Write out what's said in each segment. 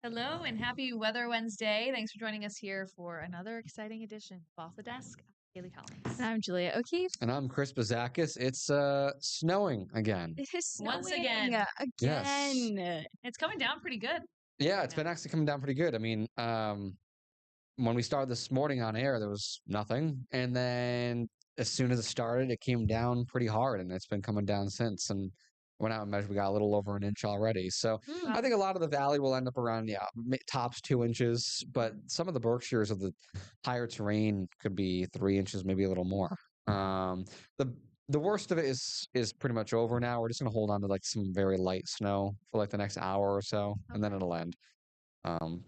Hello and happy Weather Wednesday. Thanks for joining us here for another exciting edition of Off the Desk. I'm Kaelee Collins. And I'm Julia O'Keefe. And I'm Chris Bazakis. It's snowing again. It is snowing Once again. Again. It's coming down pretty good. Yeah, it's been actually coming down pretty good. I mean, when we started this morning on air, there was nothing. And then as soon as it started, it came down pretty hard, and it's been coming down since. And went out and measured, we got a little over an inch already. So I think a lot of the valley will end up around, tops 2 inches, but some of the Berkshires of the higher terrain could be 3 inches, maybe a little more. The worst of it is pretty much over now. We're just going to hold on to like some very light snow for like the next hour or so, and then it'll end.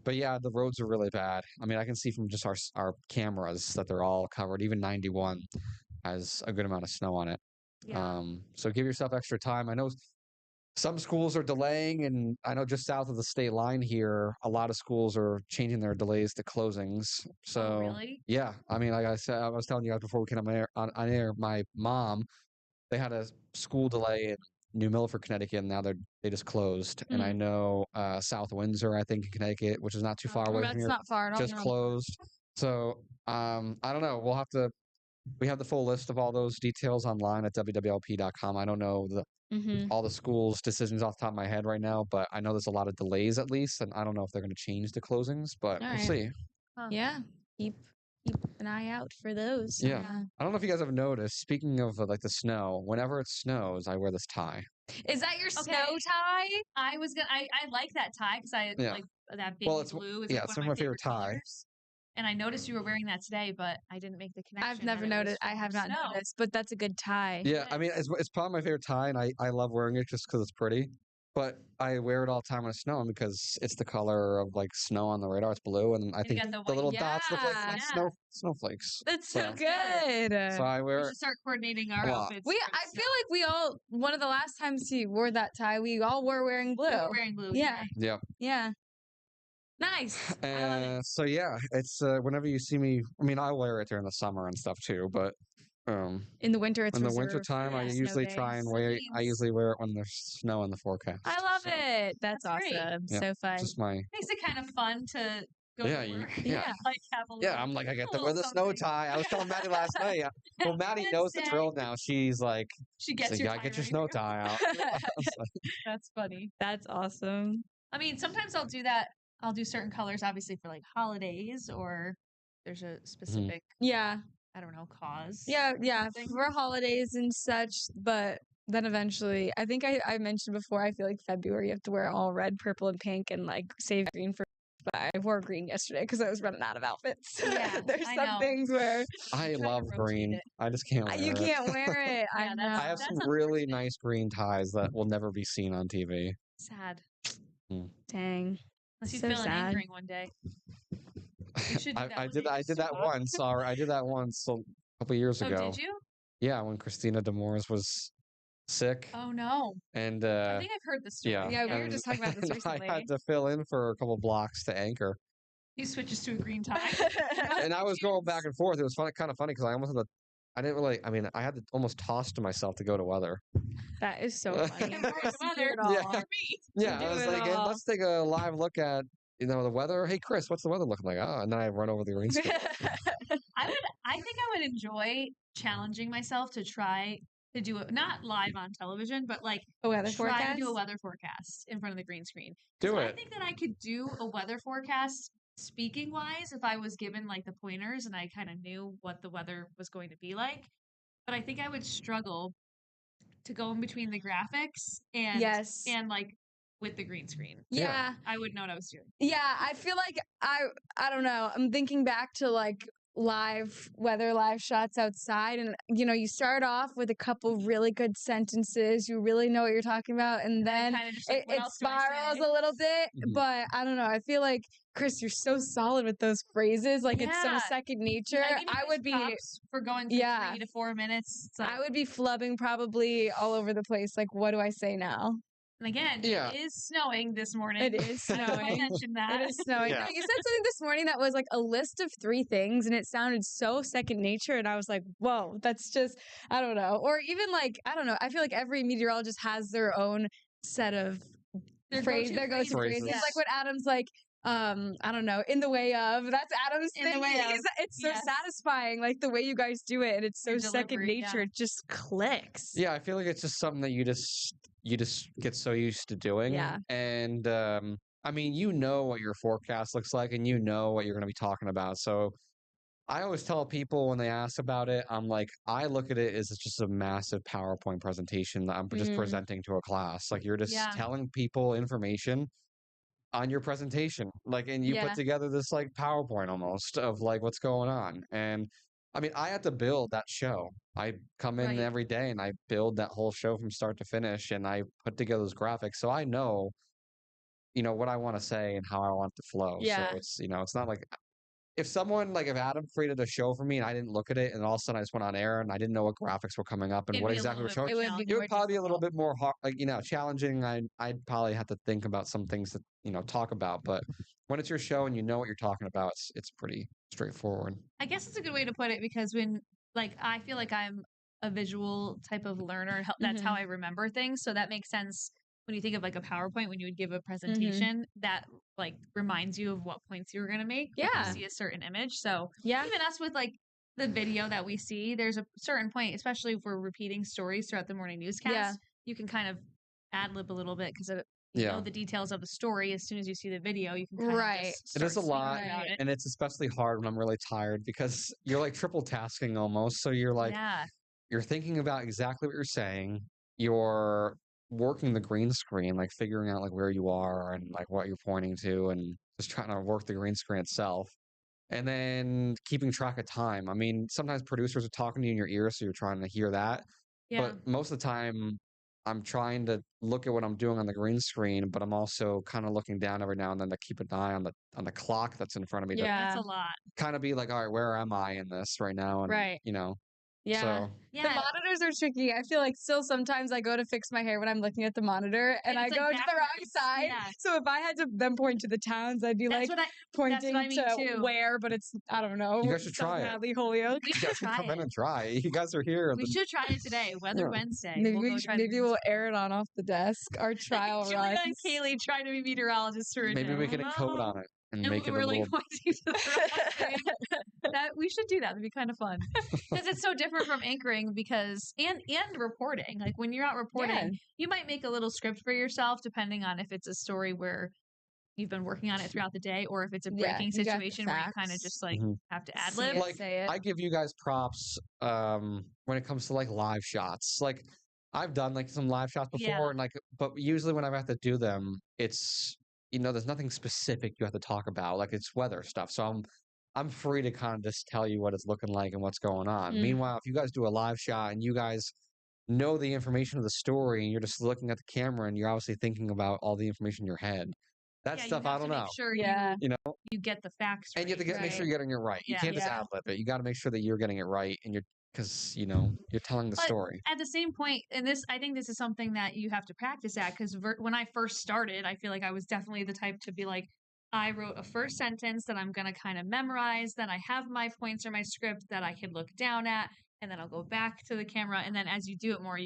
But yeah, the roads are really bad. I mean, I can see from just our cameras that they're all covered. Even 91 has a good amount of snow on it. Yeah. So give yourself extra time. I know some schools are delaying, and I know just south of the state line here, a lot of schools are changing their delays to closings. So really? yeah, I mean, like I said, I was telling you guys before we came on air, my mom, they had a school delay in New Milford, Connecticut, and now they just closed. And I know South Windsor, I think in Connecticut, which is not too far away from here, That's not far at all. just closed. So I don't know. We have the full list of all those details online at wwlp.com. I don't know all the schools' decisions off the top of my head right now, but I know there's a lot of delays at least, and I don't know if they're going to change the closings, but we'll see. Yeah, keep an eye out for those. Yeah. I don't know if you guys have noticed, speaking of like the snow, whenever it snows, I wear this tie. Is that your Okay. snow tie? I like that tie because I like that baby blue. Is it's one of my favorite tie. colors. And I noticed you were wearing that today, but I didn't make the connection. I've never noticed. I have not noticed, but that's a good tie. Yeah, I mean, it's probably my favorite tie, and I love wearing it just because it's pretty. But I wear it all the time when it's snowing because it's the color of like snow on the radar. It's blue, and I think the little dots look like snowflakes. That's so good. So I wear. We should start coordinating our outfits. I feel like we all. One of the last times he wore that tie, we all were wearing blue. We were wearing blue. Yeah. Yeah. Yeah. Nice. So yeah, it's whenever you see me. I mean, I wear it during the summer and stuff too, but in the winter, it's in the winter time. I usually try and wear. I usually wear it when there's snow in the forecast. I love it. That's awesome. Yeah, so fun. Just makes it kind of fun to go to work. I'm like, I get to wear the snow tie. I was telling Maddie last night. Well, Maddie knows the drill now. She's like, she gets your get your snow tie out. That's funny. That's awesome. I mean, sometimes I'll do that. I'll do certain colors, obviously, for like holidays or there's a specific, I don't know, cause. Yeah, for holidays and such. But then eventually, I think I mentioned before, I feel like February, you have to wear all red, purple, and pink and like save green for. But I wore green yesterday because I was running out of outfits. Yeah, there's some things where I love green. I just can't wear it. You can't wear it. I know. I have some really nice green ties that will never be seen on TV. Sad. Dang. Unless you feel an anchoring one day. You should do that I did that once. I did that once a couple years ago. Oh, did you? Yeah, when Christina Demores was sick. Oh no. And I think I've heard this story. Yeah, we were just talking about this recently. I had to fill in for a couple blocks to anchor. He switches to a green tie. And I was going back and forth. It was kind of funny because I almost had to. I didn't really. I mean, I had to almost toss to myself to go to weather. That is so funny. Yeah, I was like, let's take a live look at the weather. Hey, Chris, what's the weather looking like? Oh, and then I run over the green screen. I think I would enjoy challenging myself to try to do it not live on television, but like a weather forecast. Try to do a weather forecast in front of the green screen. Do it. I think that I could do a weather forecast. Speaking wise, if I was given like the pointers and I kind of knew what the weather was going to be like, but I think I would struggle to go in between the graphics and like with the green screen. Yeah. I wouldn't know what I was doing. Yeah, I feel like I don't know. I'm thinking back to like live shots outside, and you start off with a couple really good sentences, you really know what you're talking about, and then it spirals a little bit. But I don't know, I feel like Chris, you're so solid with those phrases, like it's so second nature. I would be for going from 3 to 4 minutes. I would be flubbing probably all over the place, like what do I say now? And again, Yeah. it is snowing this morning. It is I will snowing. mention that. It is snowing. Yeah. No, you said something this morning that was like a list of 3 things, and it sounded so second nature. And I was like, whoa, that's just, I don't know. Or even like, I don't know. I feel like every meteorologist has their own set of Their phrase, go-to their go-to phrases. phrases. Yes. Like what Adam's like, I don't know, in the way of. That's Adam's In the thing. way of, It's so yes. satisfying, like the way you guys do it, and it's so Your second delivery, yeah. nature. It just clicks. Yeah, I feel like it's just something that you just get so used to doing. Yeah. And I mean, you know what your forecast looks like, and you know what you're going to be talking about. So I always tell people when they ask about it, I'm like, I look at it as it's just a massive PowerPoint presentation that I'm just Mhm. presenting to a class. Like you're just Yeah. telling people information on your presentation. Like, and you Yeah. put together this like PowerPoint almost of like what's going on. And I mean, I had to build that show. I come in Right. every day and I build that whole show from start to finish, and I put together those graphics. So I know, what I want to say and how I want it to flow. Yeah. So it's not like if Adam created a show for me and I didn't look at it, and all of a sudden I just went on air and I didn't know what graphics were coming up and It'd what be a exactly little we're bit showing, more It would be it more would probably be a little difficult. bit more hard, challenging. I'd probably have to think about some things that talk about. But when it's your show and you know what you're talking about, it's pretty straightforward. I guess it's a good way to put it because when, like, I feel like I'm a visual type of learner. And that's how Mhm. I remember things. So that makes sense when you think of like a PowerPoint, when you would give a presentation that like reminds you of what points you were going to make. When Yeah. you see a certain image. So Yeah. even us with like the video that we see, there's a certain point, especially if we're repeating stories throughout the morning newscast, Yeah. you can kind of ad lib a little bit because you Yeah. know the details of the story. As soon as you see the video, you can kind Right. of just It is start a lot, speaking about it. and it's especially hard when I'm really tired because you're like triple tasking almost. So you're like, Yeah. you're thinking about exactly what you're saying. You're working the green screen, like figuring out like where you are and like what you're pointing to, and just trying to work the green screen itself. And then keeping track of time. I mean, sometimes producers are talking to you in your ear, so you're trying to hear that. Yeah. But most of the time, I'm trying to look at what I'm doing on the green screen, but I'm also kind of looking down every now and then to keep an eye on the clock that's in front of me to That's Yeah. a lot. kind of be like, all right, where am I in this right now? And Right. Yeah. so The Yeah. monitors are tricky. I feel like still sometimes I go to fix my hair when I'm looking at the monitor and I it's, go like, to the wrong backwards. side. Yeah. So if I had to then point to the towns, I'd be That's like what pointing I mean to too. where, but it's, I don't know. you guys should South try it. Hadley, Holyoke. We You should guys should try come in it. and try. You guys are here. We should try it today. Weather Yeah. Wednesday. Maybe We'll go try maybe we'll air it on off the desk. Our trial Julia runs. and Kaylee trying to be meteorologists for a Maybe day. we can encode on it and And make it a we're like little. pointing to the wrong screen. That we should do that. It'd be kind of fun because it's so different from anchoring. Because and reporting. Like when you're out reporting, Yeah. you might make a little script for yourself, depending on if it's a story where you've been working on it throughout the day, or if it's a Yeah, breaking you got the situation where you kind of facts. just like Mhm. have to ad See lib. it, Like say it. I give you guys props when it comes to like live shots. Like I've done like some live shots before, Yeah. and like, but usually when I have to do them, it's there's nothing specific you have to talk about. Like it's weather stuff, so I'm free to kind of just tell you what it's looking like and what's going on. Mm. Meanwhile, if you guys do a live shot and you guys know the information of the story and you're just looking at the camera and you're obviously thinking about all the information in your head, that Yeah, stuff you have I don't to know. make sure Yeah. you get the facts And you have to right. make sure Right. you're getting it right. You Yeah. can't just Yeah. ad lib it. You got to make sure that you're getting it right, and because you're telling the But story. at the same point, and I think this is something that you have to practice at because when I first started, I feel like I was definitely the type to be like, I wrote a first sentence that I'm going to kind of memorize. Then I have my points or my script that I can look down at, and then I'll go back to the camera. And then as you do it more,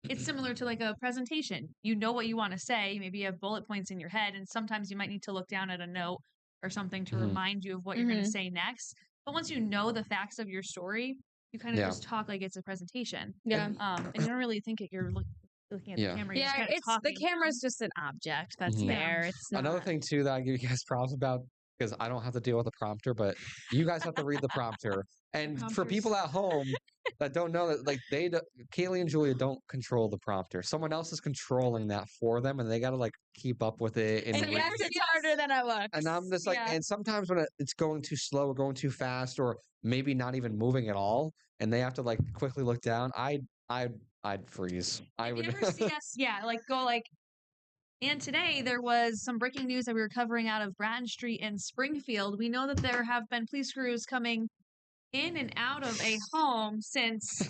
it's similar to like a presentation. You know what you want to say. Maybe you have bullet points in your head, and sometimes you might need to look down at a note or something to Mhm. remind you of what you're going to Mhm. say next. But once you know the facts of your story, you kind of Yeah. just talk like it's a presentation. Yeah. And you don't really think you're looking at Yeah. the camera. You're just Yeah, kind of it's the talking. camera's just an object that's Mhm. Yeah. there. It's not. Another thing too that I give you guys props about, because I don't have to deal with the prompter, but you guys have to read the prompter. And for prompter's- people at home that don't know that, like Kaelee and Julia don't control the prompter. Someone else is controlling that for them, and they got to like keep up with it. And like, yes, it's harder than it looks. and I'm just like, Yeah. and sometimes when it's going too slow or going too fast, or maybe not even moving at all, and they have to like quickly look down, I'd freeze. I If would. you ever see us, go like. And today there was some breaking news that we were covering out of Bratton Street in Springfield. We know that there have been police crews coming in and out of a home since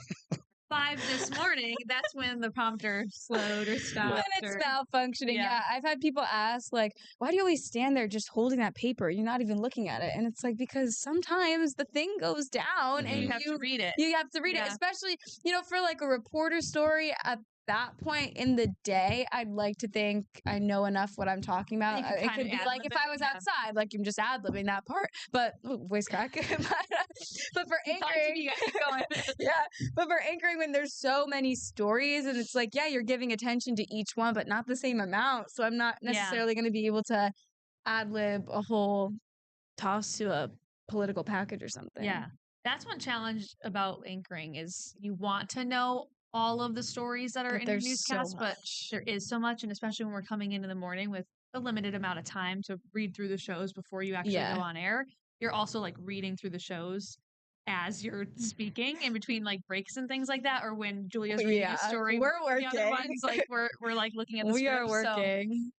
5 this morning, that's when the prompter slowed or stopped. When it's or, malfunctioning. yeah. Yeah. I've had people ask, like, why do you always stand there just holding that paper? You're not even looking at it. And it's like, because sometimes the thing goes down and you have to read it. you have to read it, Yeah. especially, for like a reporter story at that point in the day. I'd like to think I know enough what I'm talking about. You can It kinda could be like ad-lib if it, I was yeah. outside, like I'm just ad-libbing that part, but voice crack. But for Talk to anchoring, me, guys, keep going. yeah, but for anchoring when there's so many stories and it's like, yeah, you're giving attention to each one, but not the same amount. So I'm not Yeah. necessarily going to be able to ad lib a whole toss to a political package or something. Yeah. That's one challenge about anchoring is you want to know all of the stories that are But in your there's so newscast, but much. there is so much, and especially when we're coming in the morning with a limited amount of time to read through the shows before you actually Yeah. go on air, you're also like reading through the shows as you're speaking in between like breaks and things like that, or when Julia's reading Yeah, a story. we're The other working. ones, like we're like looking at the We are script, so working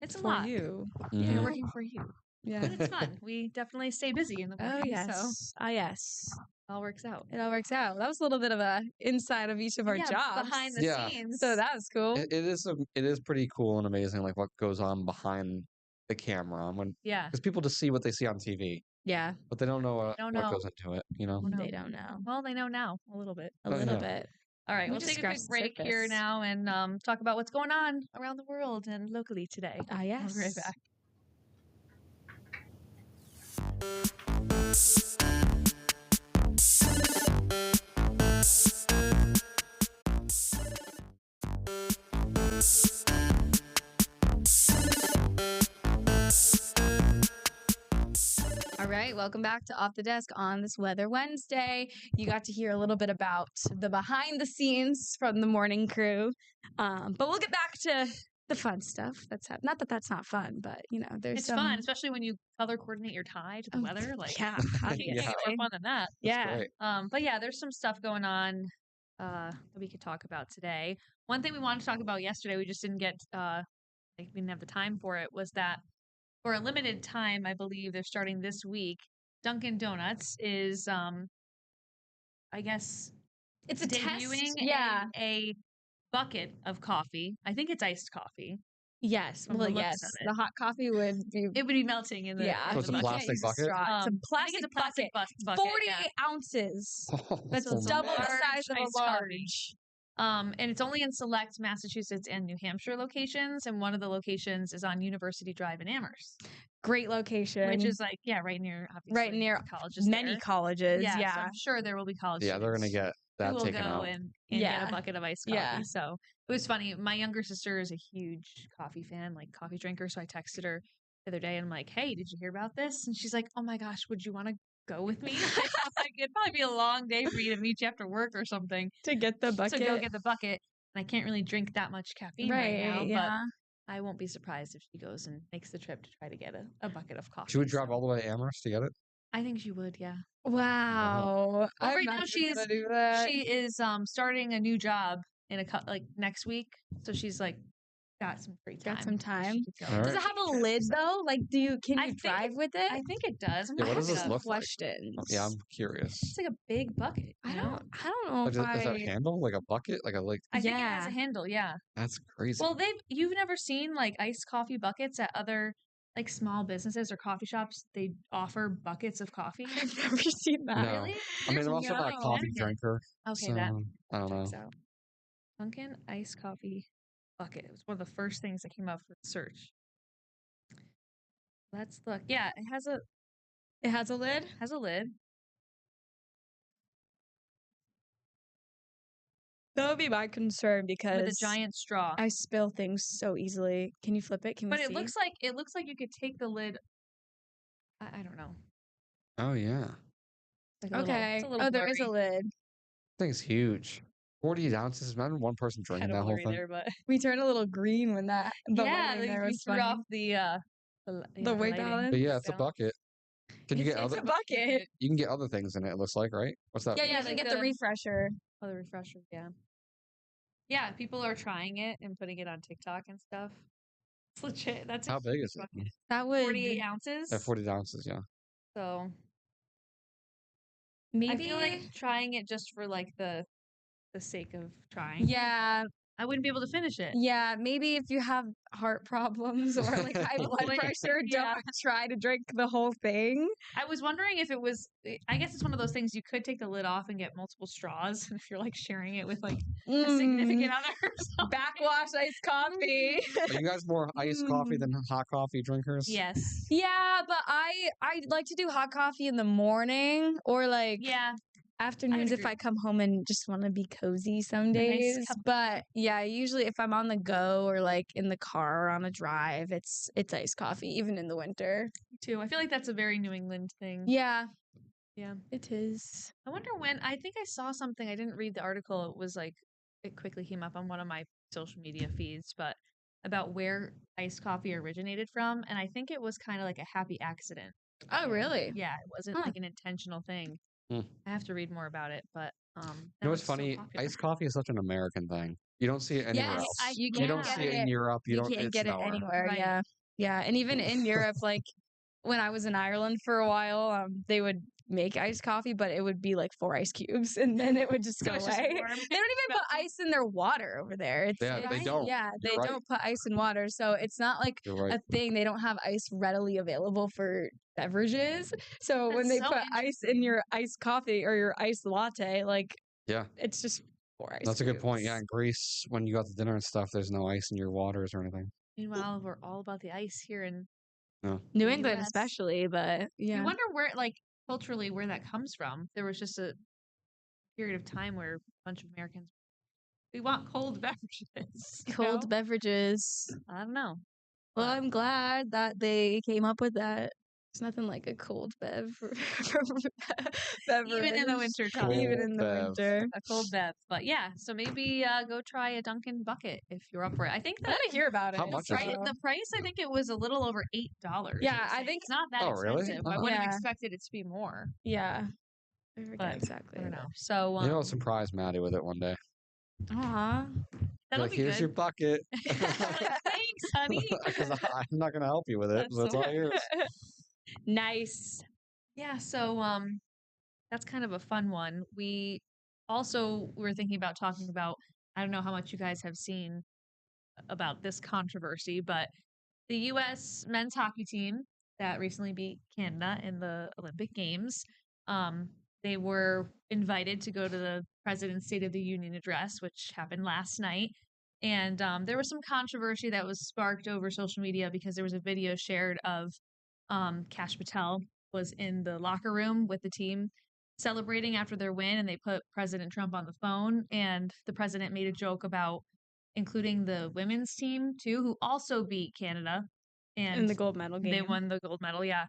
it's a for lot. you. We're Mhm. working for you. Yeah. But it's fun. We definitely stay busy in the Oh morning, yes. so Yes. it all works out. It all works out. That was a little bit of a inside of each of our Yeah, jobs. behind the Yeah. scenes. So that was cool. It is pretty cool and amazing, like what goes on behind the camera Yeah. because people just see what they see on TV, Yeah. but they don't know Don't what know. goes into it. You know. No. They don't know. Well, they know now a little bit. A Oh, little yeah. bit. All right, We we'll just take a quick scratched the break here surface. now and talk about what's going on around the world and locally today. Ah, yes. We'll be right back. All right, welcome back to Off the Desk on this Weather Wednesday. You got to hear a little bit about the behind the scenes from the morning crew, but we'll get back to the fun stuff. Not that that's not fun, but there's It's some fun, especially when you color coordinate your tie to the weather. Like, yeah, you can't get Yeah. more fun than that. yeah. Great. But yeah, there's some stuff going on that we could talk about today. One thing we wanted to talk about yesterday, we just didn't get we didn't have the time for it, was that for a limited time, I believe they're starting this week. Dunkin' Donuts is I guess It's a test. debuting Yeah. a bucket of coffee. I think it's iced coffee. Yes. From Well, the looks yes. of it. The hot coffee would be. It would be melting in the Yeah. So it's a bucket. plastic bucket? It's a I think plastic it's a plastic bucket. 40 yeah. ounces. That's So it's a double the large size of a iced coffee. large. And it's only in select Massachusetts and New Hampshire locations, and one of the locations is on University Drive in Amherst, Great location. which is like right near obviously right near colleges. many there. colleges. Yeah, Yeah. so I'm sure there will be college. Yeah, they're gonna students get who that will taken go out. and get Yeah. a bucket of iced coffee. Yeah. So it was funny. My younger sister is a huge coffee fan, like coffee drinker. So I texted her the other day and I'm like, "Hey, did you hear about this?" And she's like, "Oh my gosh, would you want to go with me?" I'm like, it'd probably be a long day for you to meet you after work or something. To get the bucket. To go get the bucket. And I can't really drink that much caffeine right now, yeah. but I won't be surprised if she goes and makes the trip to try to get a bucket of coffee. She would drive so. all the way to Amherst to get it. I think she would, yeah. Wow. Well, I'm right not now even she's gonna do that. she is starting a new job in next week, so she's like got some free time. Got some time. All Does it right. have a lid though? Like, can I you think drive with it? I think it does. I'm Yeah, gonna what does look this it up. look like? Questions. Yeah, I'm curious. It's like a big bucket. I you know? don't know Like, if is that a handle? Like a bucket? Like I think it has Yeah. a handle. Yeah. that's crazy. Well, you've never seen like iced coffee buckets at other like small businesses or coffee shops. They offer buckets of coffee. I've never seen that. No. Really? I mean, I'm also not a no. coffee drinker. Okay, so, that I don't know. checks out. Dunkin' iced coffee bucket. It was one of the first things that came up for the search. Let's look. Yeah, it has a lid? has a lid. That would be my concern because With a giant straw. I spill things so easily. Can you flip it? Can we But see? it looks like you could take the lid. I don't know. Oh yeah, It's like Okay. it's a little There is a blurry. lid. thing's huge. 48 ounces. Imagine one person drinking Kinda that whole blurry thing. there, but We turned a little green when the lighting there we was threw funny. off the weight lighting. balance. But yeah, it's a balance. bucket. Can you get It's other? a bucket. You can get other things in it. It looks like, right? What's that? Yeah, you like can get the the- refresher. Oh, the refresher, yeah. Yeah, people are trying it and putting it on TikTok and stuff. It's legit. That's How a big huge is it? bucket. That would 48 ounces. Yeah, 40 ounces. Yeah. So maybe I feel like trying it just for like the the sake of trying. Yeah, I wouldn't be able to finish it. yeah. Maybe if you have heart problems or like high blood Like, pressure, yeah. don't try to drink the whole thing. I was wondering if it was. I guess it's one of those things you could take the lid off and get multiple straws if you're like sharing it with like a significant other. Or something. Backwash iced coffee. Are you guys more iced coffee than hot coffee drinkers? Yes. Yeah, but I like to do hot coffee in the morning or like Yeah. afternoons if agree. I come home and just want to be cozy some nice days. cup of But yeah, usually if I'm on the go or like in the car or on a drive, it's iced coffee even in the winter. Too. I feel like that's a very New England thing. Yeah, Yeah. it is. I wonder when. I think I saw something. I didn't read the article. It was like it quickly came up on one of my social media feeds, but about where iced coffee originated from, and I think it was kind of like a happy accident. Oh, really? Yeah, it wasn't Huh. like an intentional thing. Hmm. I have to read more about it, but You that know what's was so funny? popular. Iced coffee is such an American thing. You don't see it anywhere Yes, else. you You can't don't get see it in it. Europe. You don't. can't It's get it nowhere. anywhere. Right. Yeah, yeah, and even in Europe, like when I was in Ireland for a while, they would make iced coffee, but it would be like 4 ice cubes, and then it would just So go it's just away. warm. They don't even put ice in their water over there. Yeah, they it's- don't. Yeah, You're they right. don't put ice in water, so it's not like You're right. a thing. They don't have ice readily available for beverages. So when That's they so put ice in your iced coffee or your iced latte, like Yeah, it's just 4 ice that's a good point. Yeah, cubes. in Greece, when you go out to dinner and stuff, there's no ice in your waters or anything. Meanwhile, we're all about the ice here in No. New the England, US. especially, but yeah. I wonder where, like, culturally, where that comes from. There was just a period of time where a bunch of Americans we want cold beverages. you Cold know? beverages. I don't know. Well, but- I'm glad that they came up with that. It's nothing like a cold beverage. Even in the winter time. Even in the Bev. winter. A cold bev. But yeah, so maybe go try a Dunkin' bucket if you're up for it. I think I that want to hear about it. How much is right, it? the price, I think it was a little over $8. Yeah, I think- it's not that Oh, really? expensive. I Oh. wouldn't have Yeah. expected it to be more. Yeah. I forget But exactly. I don't know. So You know, I'll surprise Maddie with it one day. Aw. that'll Like, be here's good. your bucket. Like, thanks, honey. Because I'm not going to help you with it. That's That's so all yours. Nice. Yeah, so that's kind of a fun one. We also were thinking about talking about I don't know how much you guys have seen about this controversy, but the US men's hockey team that recently beat Canada in the Olympic Games, they were invited to go to the President's State of the Union address, which happened last night. And there was some controversy that was sparked over social media because there was a video shared of Kash Patel was in the locker room with the team celebrating after their win, and they put President Trump on the phone. And the president made a joke about including the women's team too, who also beat Canada, and In the gold medal game. they won the gold medal. Yeah,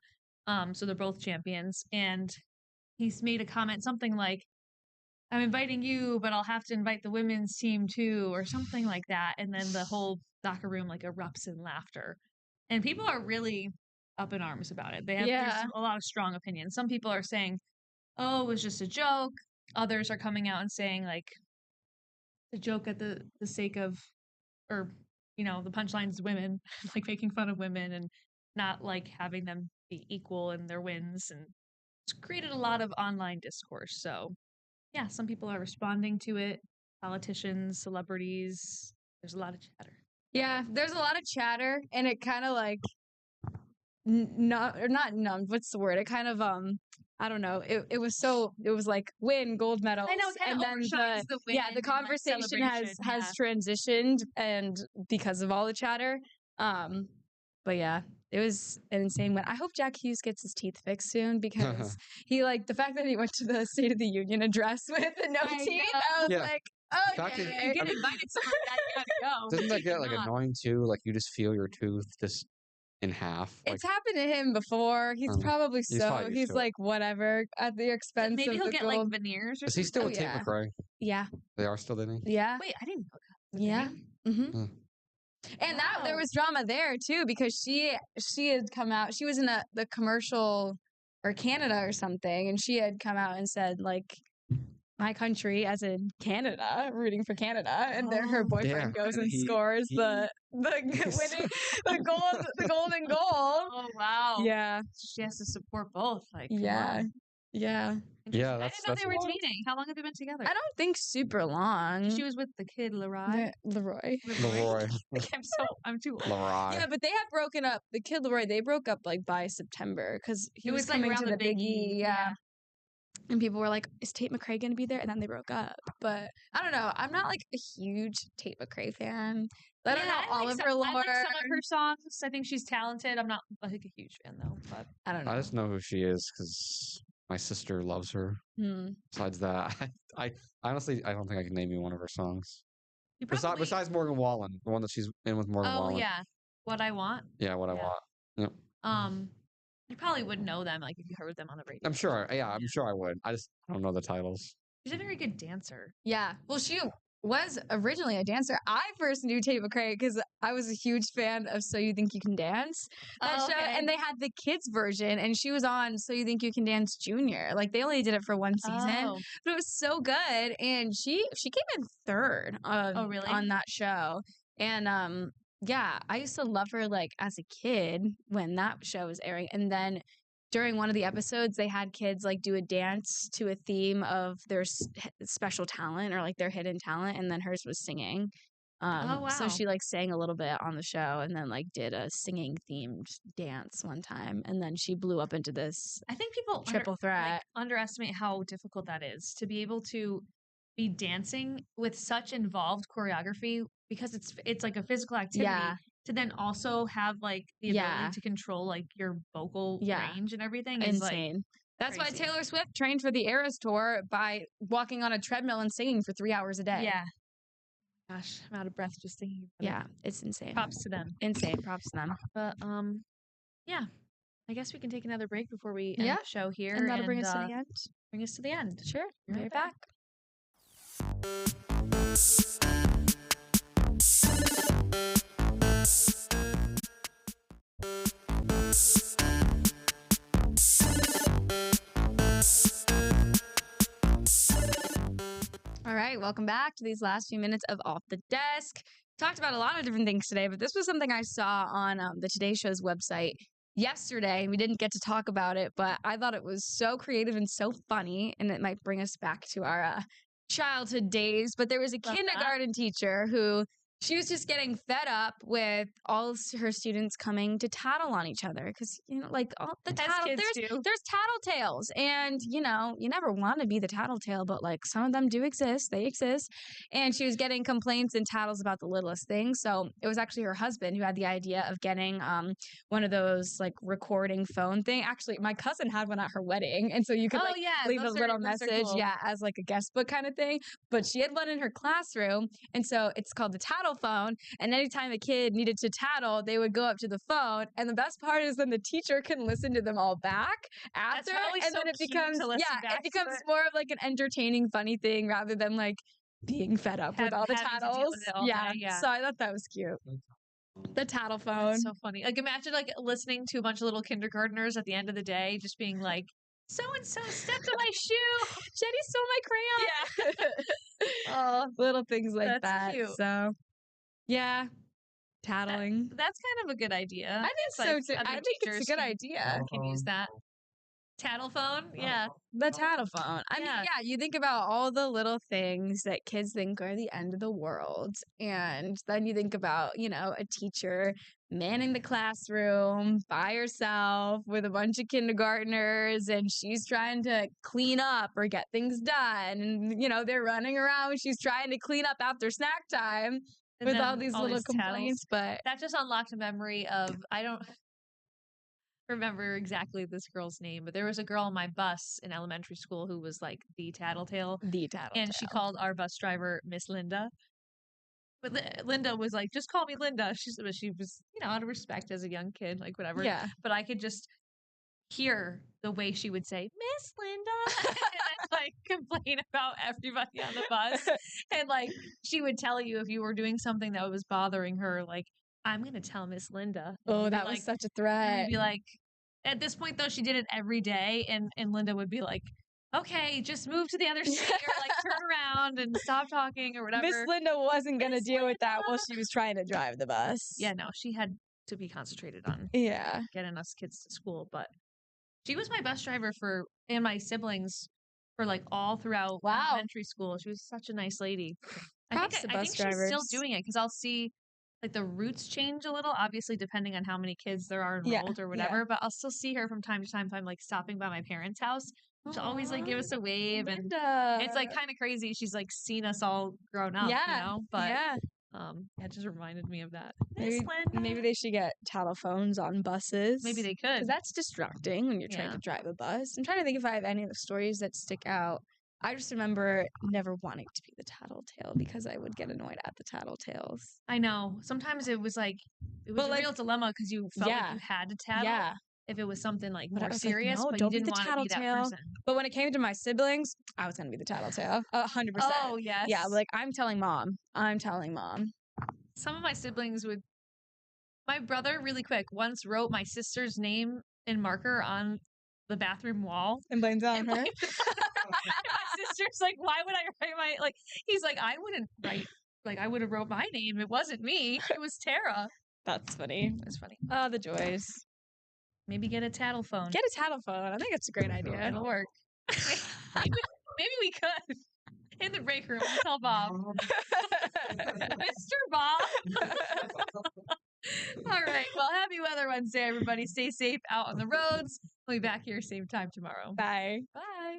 so they're both champions. And he's made a comment something like, "I'm inviting you, but I'll have to invite the women's team too," or something like that. And then the whole locker room like erupts in laughter, and people are really up in arms about it. There's Yeah. a lot of strong opinions. Some people are saying, "Oh, it was just a joke." Others are coming out and saying like, "The joke at the sake of, or the punchline is women, like making fun of women and not like having them be equal in their wins," and it's created a lot of online discourse. So yeah, some people are responding to it. Politicians, celebrities. There's a lot of chatter. Yeah, there's a lot of chatter, and it kind of like not numbed. What's the word? It kind of I don't know. It was like win gold medals, I know, it and kinda then overshines the win the and, like, conversation has transitioned, and because of all the chatter, but yeah. It was an insane win. I hope Jack Hughes gets his teeth fixed soon because he the fact that he went to the State of the Union address with no I teeth. know. I was Yeah. like, The fact that- okay. You get invited somewhere that you gotta go. Doesn't that Take get or like not. annoying too? Like you just feel your tooth just in half. Like, It's happened to him before. He's probably he's probably used he's to it. like whatever at the expense Maybe of he'll the get gold. like veneers or is he something. still Oh, with Tate yeah. McRae? Yeah, They are still dating. yeah, Wait, I didn't know that. yeah. Mm-hmm. Hmm. And that there Wow. was drama there too because she had come out. She was in the commercial or Canada or something, and she had come out and said like, "My country," as in Canada, rooting for Canada, and then her Oh. boyfriend Yeah, goes and he- scores he- the winning the golden goal. Oh wow. Yeah, She has to support both. Like yeah, Yeah. Yeah, I that's didn't know they a were lot. dating. How long have they been together? I don't think super long. She was with the kid Leroy. Leroy. Leroy. Like, I'm too old. Leroy. Yeah, but they have broken up. The kid Leroy, they broke up like by September because he It was was like coming around to the the Big E. Biggie. Yeah. And people were like, is Tate McRae going to be there? And then they broke up. But I don't know. I'm not like a huge Tate McRae fan. I don't know I like Oliver Lord. I like some of her songs. I think she's talented. I'm not like a huge fan though, but I don't know. I just know who she is because my sister loves her. Besides that, I honestly I don't think I can name you one of her songs. you probably. Besides Morgan Wallen, the one that she's in with Morgan Oh Wallen. yeah, What I Want. Yeah, What I Want. Yep. You probably would know them like if you heard them on the radio. I'm sure. Yeah, I'm sure I would. I don't know the titles. She's a very good dancer. Yeah. Well, she was originally a dancer. I first knew Tate McRae because I was a huge fan of So You Think You Can Dance, that show. Okay. And they had the kids version, and she was on So You Think You Can Dance Junior. Like, they only did it for one season, but it was so good. And she came in third really? on that show. And yeah, I used to love her like as a kid when that show was airing. And then during one of the episodes, they had kids like do a dance to a theme of their special talent or like their hidden talent, and then hers was singing. Oh wow! So she like sang a little bit on the show, and then like did a singing themed dance one time, and then she blew up into this. I think people triple threat underestimate how difficult that is to be able to be dancing with such involved choreography because it's like a physical activity. Yeah. To then also have like the ability to control like your vocal range and everything is insane. Like that's crazy. why Taylor Swift trained for the Eras tour by walking on a treadmill and singing for 3 hours a day. Yeah. Gosh, I'm out of breath just thinking about it. It's insane. Props to them. Insane. Props to them. But yeah. I guess we can take another break before we end the show here. And that'll bring us to the end. Bring us to the end. Sure. Be right back. All right, welcome back to these last few minutes of Off the Desk. Talked about a lot of different things today, but this was something I saw on the Today Show's website yesterday. We didn't get to talk about it, but I thought it was so creative and so funny, and it might bring us back to our childhood days. But there was a kindergarten teacher who she was just getting fed up with all of her students coming to tattle on each other because, you know, like all the tattle, there's tattletales, and you know, you never want to be the tattletale, but like some of them do exist. They exist. And she was getting complaints and tattles about the littlest things. So it was actually her husband who had the idea of getting one of those like recording phone thing. Actually, my cousin had one at her wedding, and so you could leave a little message, as like a guest book kind of thing. But she had one in her classroom, and so it's called the tattle phone, and anytime a kid needed to tattle, they would go up to the phone, and the best part is then the teacher can listen to them all back after, and then it becomes more of like an entertaining, funny thing rather than like being fed up with all the tattles. So I thought that was cute. The tattle phone. That's so funny. Like imagine like listening to a bunch of little kindergartners at the end of the day just being like, so and so stepped on my shoe. Jenny stole my crayon. Oh, little things like that. Cute. So yeah, tattling. That's kind of a good idea. I think so too. I think it's a good idea. Can use that. Tattle phone? Yeah. The tattle phone. I mean, yeah, you think about all the little things that kids think are the end of the world. And then you think about, you know, a teacher manning the classroom by herself with a bunch of kindergartners, and she's trying to clean up or get things done. And, you know, they're running around. She's trying to clean up after snack time. And with all these little complaints, but that just unlocked a memory of, I don't remember exactly this girl's name, but there was a girl on my bus in elementary school who was like the tattletale. And she called our bus driver Miss Linda. But Linda was like, just call me Linda. She was, you know, out of respect as a young kid, like whatever. Yeah. But I could just hear the way she would say, Miss Linda, and like complain about everybody on the bus. And like she would tell you if you were doing something that was bothering her, like, I'm gonna tell Miss Linda. Oh, that was such a threat. Be like, at this point though, she did it every day, and Linda would be like, okay, just move to the other seat or like turn around and stop talking or whatever. Miss Linda wasn't gonna deal with that while she was trying to drive the bus. Yeah, no, she had to be concentrated on getting us kids to school, but She was my bus driver and my siblings for like all throughout Wow. elementary school. She was such a nice lady. Props to I bus think she's still drivers. doing it because I'll see like the routes change a little, obviously depending on how many kids there are Yeah, enrolled or yeah. whatever. But I'll still see her from time to time if I'm like stopping by my parents' house. She'll always like give us a wave, and it's like kind of crazy. She's like seen us all grown up, you Yeah, know. But yeah. it just reminded me of that. Maybe they should get telephones on buses. Maybe they Because could. that's distracting when you're trying Yeah. to drive a bus. I'm trying to think if I have any of the stories that stick out. I just remember never wanting to be the tattletale because I would get annoyed at the tattletales. I know. Sometimes it was a real dilemma because you felt like you had to tattle. Yeah. If it was something like But I more was like, serious, no, but you don't be didn't the want to be that tattletale. person. But when it came to my siblings, I was going to be the tattletale. 100%. Oh, yes. Yeah, like, I'm telling mom. I'm telling mom. Some of my siblings would. My brother, really quick, once wrote my sister's name in marker on the bathroom wall. And blames it on And her. blamed it on her. My sister's like, why would I write my, like, he's like, I wouldn't write, like, I would have wrote my name. It wasn't me. It was Tara. That's funny. It's funny. Oh, the joys. Maybe get a tattle phone. Get a tattle phone. I think it's a great idea. It'll work. Maybe we could. In the break room, we'll tell Bob. Mr. Bob. All right. Well, happy Weather Wednesday, everybody. Stay safe out on the roads. We'll be back here same time tomorrow. Bye. Bye.